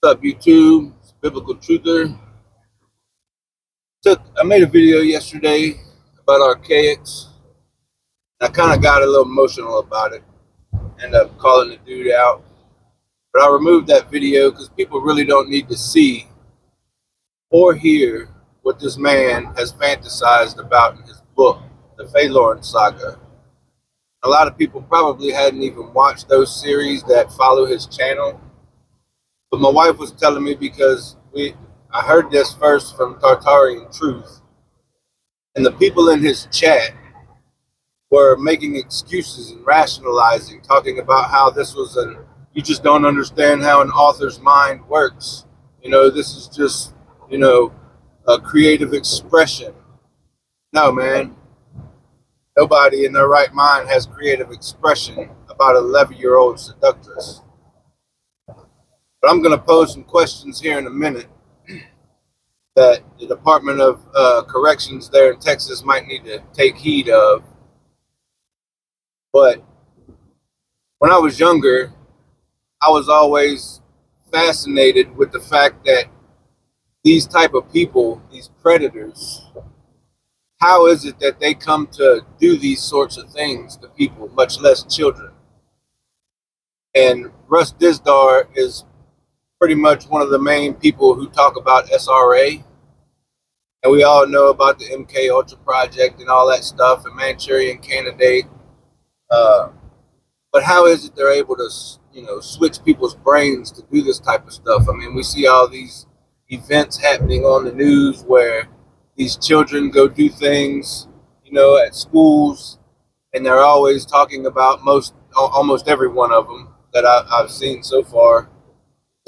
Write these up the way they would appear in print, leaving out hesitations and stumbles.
What's up, YouTube? It's Biblical Truther. I made a video yesterday about Archaix. I kind of got a little emotional about it. Ended up calling the dude out. But I removed that video because people really don't need to see or hear what this man has fantasized about in his book, The Phaelorn Saga. A lot of people probably hadn't even watched those series that follow his channel. But my wife was telling me because I heard this first from Tartarian Truth, and the people in his chat were making excuses and rationalizing, talking about how this was you just don't understand how an author's mind works. This is just, a creative expression. No, man. Nobody in their right mind has creative expression about an 11-year-old seductress. But I'm going to pose some questions here in a minute that the Department of Corrections there in Texas might need to take heed of. But when I was younger, I was always fascinated with the fact that these type of people, these predators, how is it that they come to do these sorts of things to people, much less children? And Russ Dizdar is pretty much one of the main people who talk about SRA. And we all know about the MK Ultra project and all that stuff, and Manchurian Candidate. But how is it they're able to, switch people's brains to do this type of stuff? I mean, we see all these events happening on the news where these children go do things, at schools, and they're always talking about almost every one of them that I've seen so far,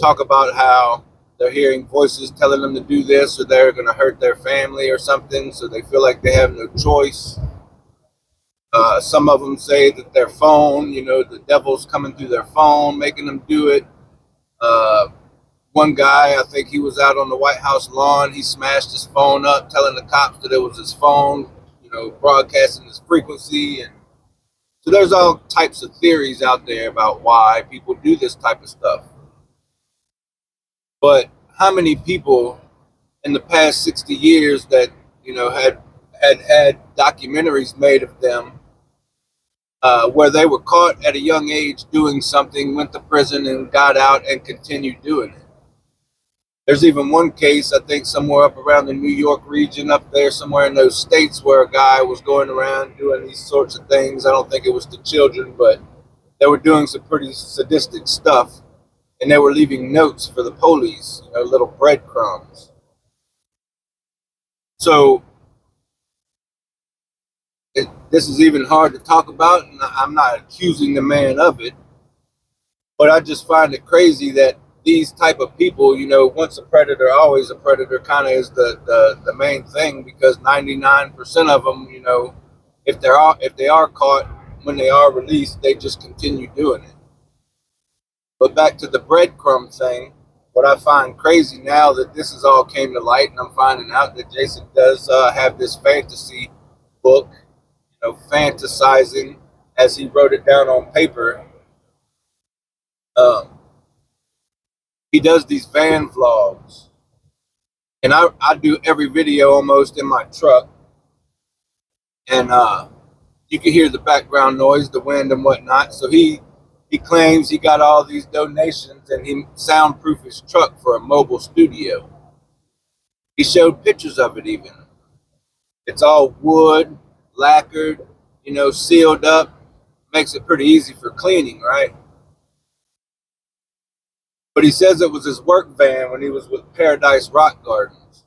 talk about how they're hearing voices telling them to do this or they're going to hurt their family or something, so they feel like they have no choice. Some of them say that their phone, the devil's coming through their phone, making them do it. One guy, I think he was out on the White House lawn. He smashed his phone up, telling the cops that it was his phone, broadcasting his frequency. And so there's all types of theories out there about why people do this type of stuff. But how many people in the past 60 years that, had documentaries made of them where they were caught at a young age doing something, went to prison and got out and continued doing it? There's even one case, I think somewhere up around the New York region, up there somewhere in those states, where a guy was going around doing these sorts of things. I don't think it was to children, but they were doing some pretty sadistic stuff, and they were leaving notes for the police, little breadcrumbs. So this is even hard to talk about, and I'm not accusing the man of it, but I just find it crazy that these type of people, once a predator, always a predator, kind of is the main thing, because 99% of them, if they are caught, when they are released, they just continue doing it. But back to the breadcrumb thing, what I find crazy now that this has all came to light, and I'm finding out that Jason does have this fantasy book, fantasizing as he wrote it down on paper. He does these van vlogs, and I do every video almost in my truck, and you can hear the background noise, the wind and whatnot. So he claims he got all these donations and he soundproofed his truck for a mobile studio. He showed pictures of it even. It's all wood, lacquered, sealed up. Makes it pretty easy for cleaning, right? But he says it was his work van when he was with Paradise Rock Gardens.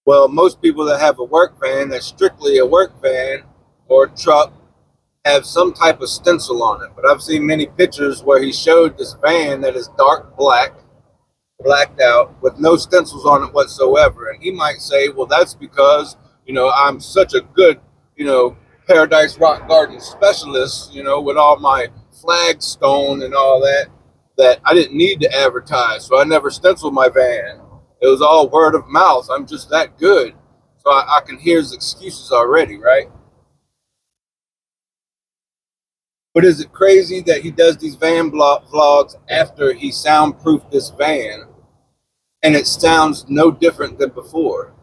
Well, most people that have a work van that's strictly a work van or truck have some type of stencil on it. But I've seen many pictures where he showed this van that is dark black, blacked out, with no stencils on it whatsoever. And he might say, well, that's because, I'm such a good, Paradise Rock Garden specialist, with all my flagstone and all that I didn't need to advertise. So I never stenciled my van. It was all word of mouth. I'm just that good. So I can hear his excuses already, right? But is it crazy that he does these van vlogs after he soundproofed this van and it sounds no different than before?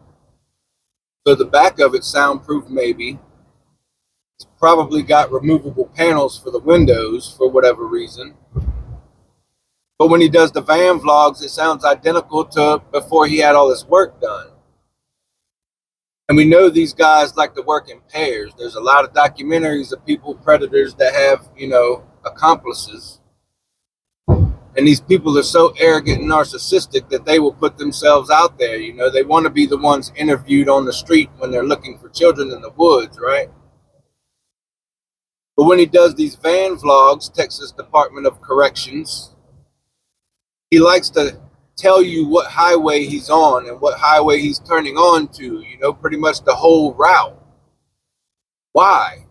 So the back of it soundproof maybe. It's probably got removable panels for the windows for whatever reason. But when he does the van vlogs, it sounds identical to before he had all this work done. And we know these guys like to work in pairs. There's a lot of documentaries of people, predators that have, accomplices. And these people are so arrogant and narcissistic that they will put themselves out there. They want to be the ones interviewed on the street when they're looking for children in the woods, right? But when he does these van vlogs, Texas Department of Corrections, he likes to tell you what highway he's on and what highway he's turning on to, pretty much the whole route. Why?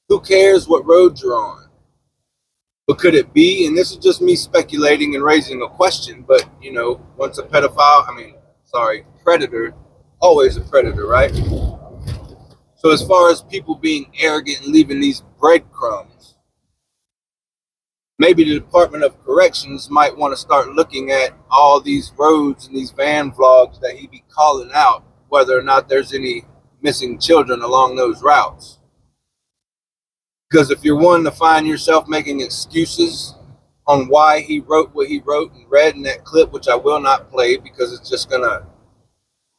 Who cares what road you're on? But could it be, and this is just me speculating and raising a question, but, once a predator, always a predator, right? So as far as people being arrogant and leaving these breadcrumbs, maybe the Department of Corrections might want to start looking at all these roads and these van vlogs that he be calling out, whether or not there's any missing children along those routes. Because if you're one to find yourself making excuses on why he wrote what he wrote and read in that clip, which I will not play because it's just going to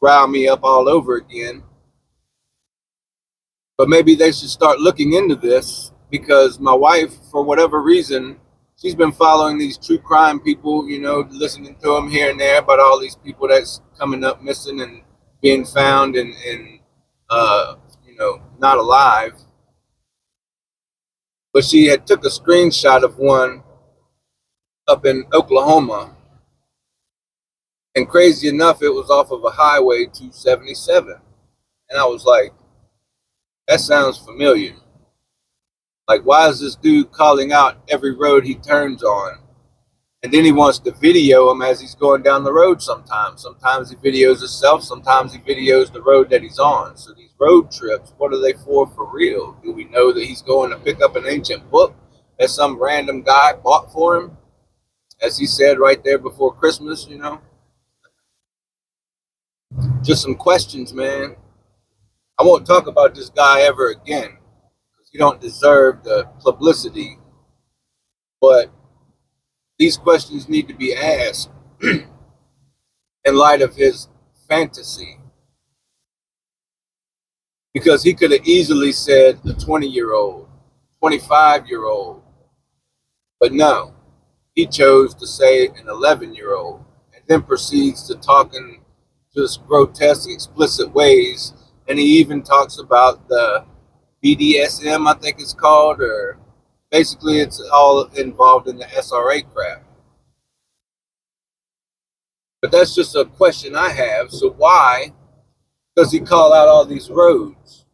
rile me up all over again. But maybe they should start looking into this, because my wife, for whatever reason, she's been following these true crime people, listening to them here and there about all these people that's coming up missing and being found and not alive. But she had took a screenshot of one up in Oklahoma. And crazy enough, it was off of a highway 277. And I was like, that sounds familiar. Like, why is this dude calling out every road he turns on? And then he wants to video him as he's going down the road sometimes. Sometimes he videos himself. Sometimes he videos the road that he's on. So these road trips, what are they for real? Do we know that he's going to pick up an ancient book that some random guy bought for him? As he said right there before Christmas, Just some questions, man. I won't talk about this guy ever again, because he don't deserve the publicity. But these questions need to be asked in light of his fantasy. Because he could have easily said a 20-year-old, 25-year-old. But no, he chose to say an 11-year-old, and then proceeds to talk in just grotesque, explicit ways. And he even talks about the BDSM, I think it's called, or basically it's all involved in the SRA crap. But that's just a question I have. So why does he call out all these roads?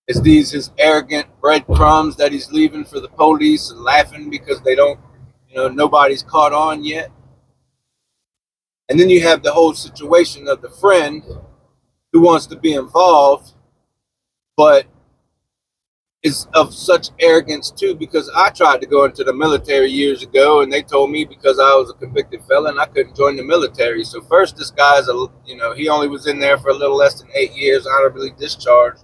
Is these his arrogant breadcrumbs that he's leaving for the police and laughing because they don't, nobody's caught on yet? And then you have the whole situation of the friend who wants to be involved, but is of such arrogance too, because I tried to go into the military years ago and they told me because I was a convicted felon, I couldn't join the military. So first, this guy's he only was in there for a little less than 8 years, honorably discharged.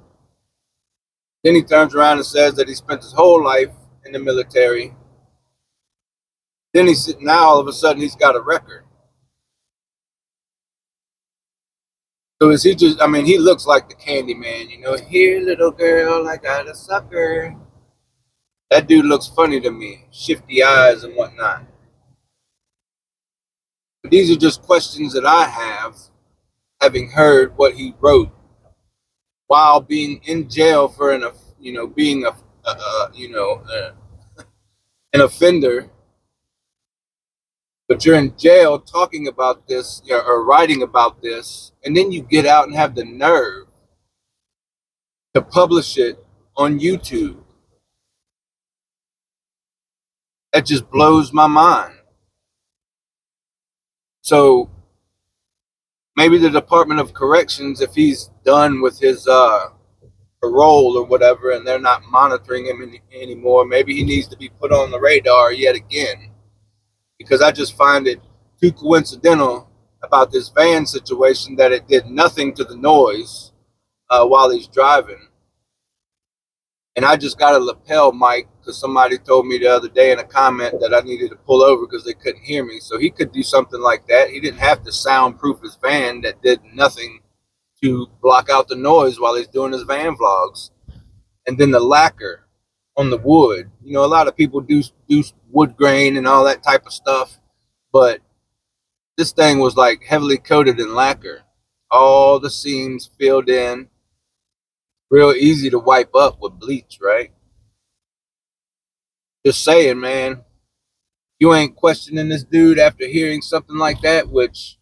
Then he turns around and says that he spent his whole life in the military. Then now all of a sudden he's got a record. So is he just, he looks like the candy man, here, little girl, I got a sucker. That dude looks funny to me, shifty eyes and whatnot. But these are just questions that I have, having heard what he wrote while being in jail for being an offender. But you're in jail talking about this or writing about this, and then you get out and have the nerve to publish it on YouTube. That just blows my mind. So maybe the Department of Corrections, if he's done with his parole or whatever, and they're not monitoring him anymore. Maybe he needs to be put on the radar yet again, because I just find it too coincidental about this van situation that it did nothing to the noise while he's driving. And I just got a lapel mic because somebody told me the other day in a comment that I needed to pull over because they couldn't hear me. So he could do something like that. He didn't have to soundproof his van that did nothing to block out the noise while he's doing his van vlogs. And then the lacquer on the wood. You know, a lot of people do wood grain and all that type of stuff, but this thing was like heavily coated in lacquer. All the seams filled in. Real easy to wipe up with bleach, right? Just saying, man. You ain't questioning this dude after hearing something like that, which,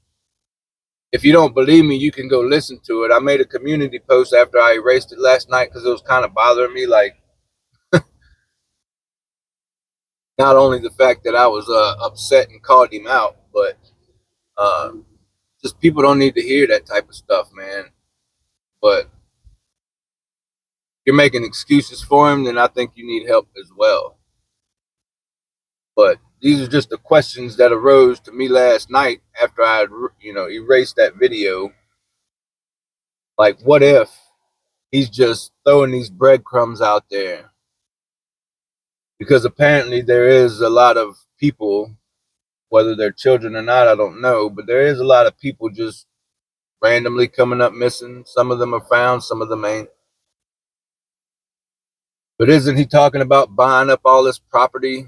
if you don't believe me, you can go listen to it. I made a community post after I erased it last night because it was kind of bothering me. Like, not only the fact that I was upset and called him out, but just people don't need to hear that type of stuff, man. But if you're making excuses for him, then I think you need help as well. But these are just the questions that arose to me last night after I had, erased that video. Like, what if he's just throwing these breadcrumbs out there? Because apparently there is a lot of people, whether they're children or not, I don't know, but there is a lot of people just randomly coming up missing. Some of them are found, some of them ain't. But isn't he talking about buying up all this property?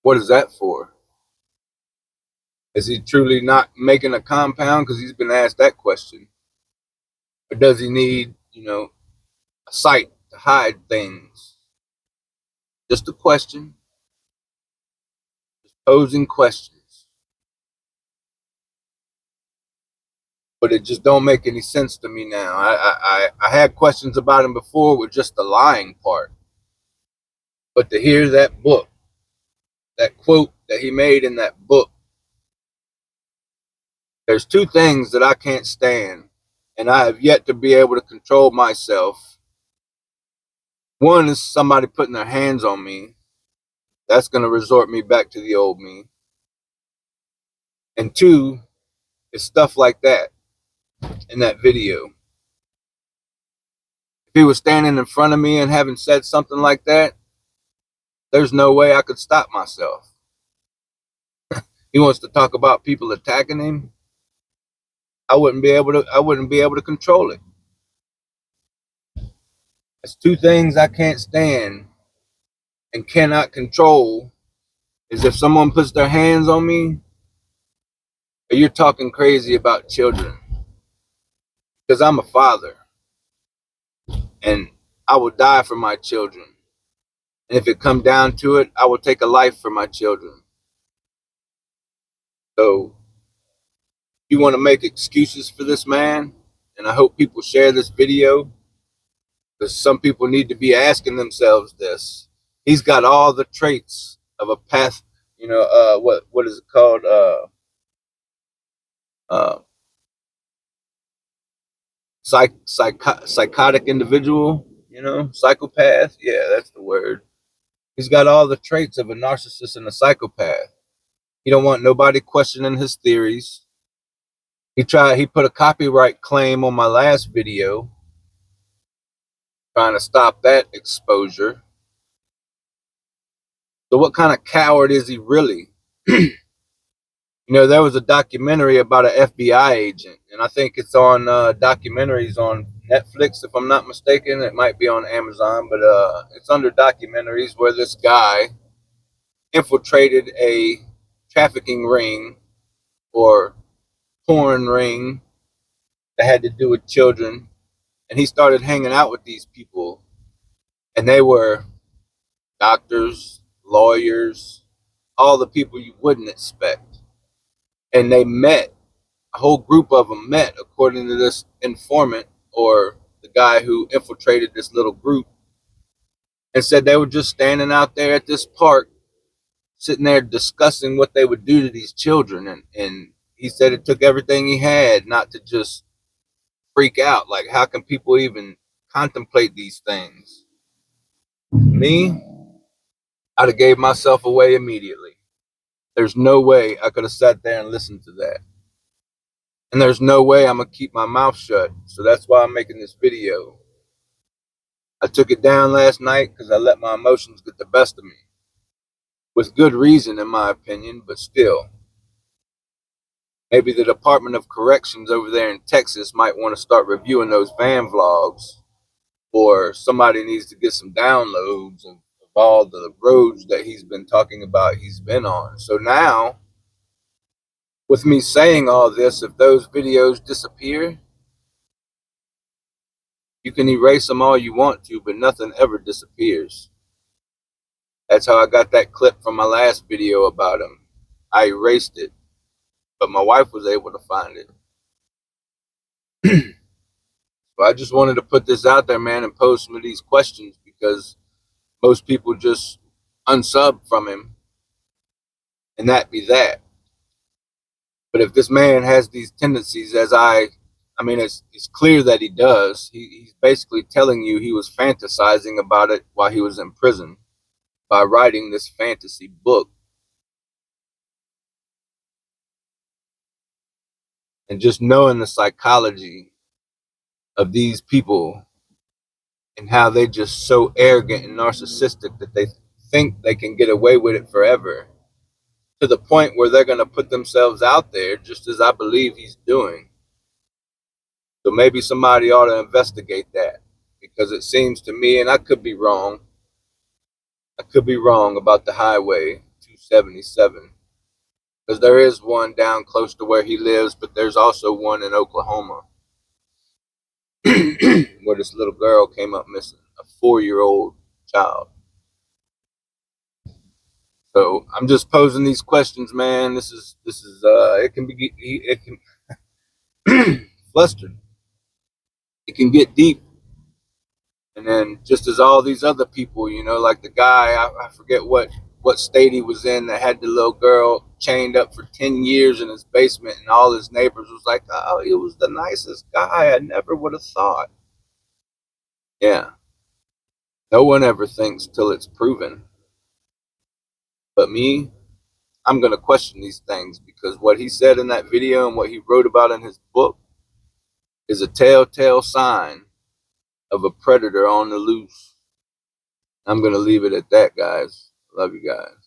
What is that for? Is he truly not making a compound? Because he's been asked that question. Or does he need, a site to hide things? Just a question. Just posing questions. But it just don't make any sense to me now. I had questions about him before with just the lying part. But to hear that book, that quote that he made in that book, there's two things that I can't stand, and I have yet to be able to control myself. One is somebody putting their hands on me. That's going to resort me back to the old me. And two is stuff like that in that video. If he was standing in front of me and having said something like that, there's no way I could stop myself. He wants to talk about people attacking him. I wouldn't be able to control it. There's two things I can't stand and cannot control, is if someone puts their hands on me, or you're talking crazy about children. Because I'm a father, and I will die for my children. And if it comes down to it, I will take a life for my children. So you want to make excuses for this man, and I hope people share this video, because some people need to be asking themselves this. He's got all the traits of a path, what is it called? Psychotic individual, psychopath. Yeah, that's the word. He's got all the traits of a narcissist and a psychopath. He don't want nobody questioning his theories. He put a copyright claim on my last video, trying to stop that exposure. So what kind of coward is he really? There was a documentary about an FBI agent, and I think it's on documentaries on Netflix, if I'm not mistaken. It might be on Amazon, but it's under documentaries, where this guy infiltrated a trafficking ring or porn ring that had to do with children, and he started hanging out with these people, and they were doctors, lawyers, all the people you wouldn't expect. And they met, a whole group of them met, according to this informant, or the guy who infiltrated this little group, and said they were just standing out there at this park, sitting there discussing what they would do to these children. And he said it took everything he had not to just freak out. Like, how can people even contemplate these things? Me, I'd have gave myself away immediately. There's no way I could have sat there and listened to that. And there's no way I'm going to keep my mouth shut. So that's why I'm making this video. I took it down last night because I let my emotions get the best of me. With good reason, in my opinion, but still. Maybe the Department of Corrections over there in Texas might want to start reviewing those van vlogs. Or somebody needs to get some downloads of all the roads that he's been talking about he's been on. So now, with me saying all this, if those videos disappear, you can erase them all you want to, but nothing ever disappears. That's how I got that clip from my last video about him. I erased it, but my wife was able to find it. So I just wanted to put this out there, man, and pose some of these questions because most people just unsub from him and that be that. But if this man has these tendencies, as I mean, it's clear that he does. He's basically telling you he was fantasizing about it while he was in prison by writing this fantasy book. And just knowing the psychology of these people and how they just so arrogant and narcissistic that they think they can get away with it forever, to the point where they're going to put themselves out there, just as I believe he's doing. So maybe somebody ought to investigate that, because it seems to me, and I could be wrong about the highway 277, because there is one down close to where he lives, but there's also one in Oklahoma where this little girl came up missing, a 4-year-old child. So I'm just posing these questions, man. This is it can flustered. It can get deep. And then just as all these other people, you know, like the guy, I forget what state he was in, that had the little girl chained up for 10 years in his basement, and all his neighbors was like, oh, he was the nicest guy. I never would have thought. Yeah. No one ever thinks till it's proven. But me, I'm going to question these things, because what he said in that video and what he wrote about in his book is a telltale sign of a predator on the loose. I'm going to leave it at that, guys. Love you guys.